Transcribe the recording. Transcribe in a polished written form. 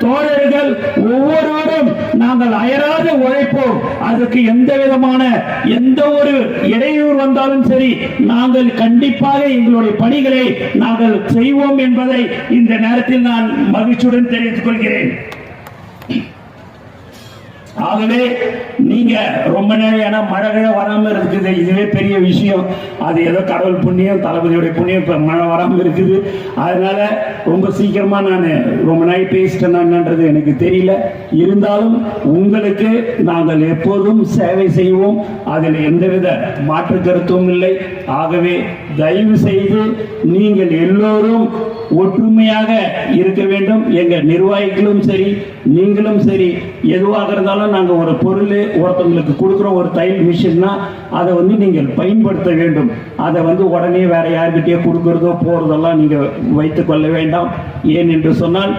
தோழர்கள் ஒவ்வொருவரும் நாங்கள் அயராது உழைப்போம். அதுக்கு எந்த விதமான எந்த ஒரு இடையூறு வந்தாலும் சரி, நாங்கள் கண்டிப்பாக எங்களுடைய பணிகளை நாங்கள் செய்வோம் என்பதை இந்த நேரத்தில் நான் மகிழ்ச்சியுடன் தெரிவித்துக் கொள்கிறேன். ஆகவே நீங்க ரொம்ப நேரம் மழை வராம இருக்குது, இதுவே பெரிய விஷயம். அது ஏதோ கடவுள் புண்ணியம், தளபதியுடைய புண்ணியம், இப்ப மழை வராம இருக்குது. அதனால ரொம்ப சீக்கிரமா நான் ரொம்ப நாள் பேசிட்டேன்ன்றது எனக்கு தெரியல. இருந்தாலும் உங்களுக்கு நாங்கள் எப்போதும் சேவை செய்வோம், அதில் எந்தவித மாற்று கருத்தும் இல்லை. ஆகவே தயவு செய்து நீங்கள் எல்லோரும் ஒற்றுமையாக இருக்க வேண்டும். எங்க நிர்வாகிகளும் சரி, நீங்களும் சரி, எதுவாக இருந்தாலும் நாங்கள் ஒரு பொருள் ஒருத்தவங்களுக்கு கொடுக்குறோம், ஒரு தையல் மிஷின்னா அதை நீங்கள் பயன்படுத்த வேண்டும். அதை உடனே வேற யார்கிட்டயோ கொடுக்கறதோ போறதெல்லாம் நீங்க வைத்துக் கொள்ள வேண்டாம். ஏன் என்று சொன்னால்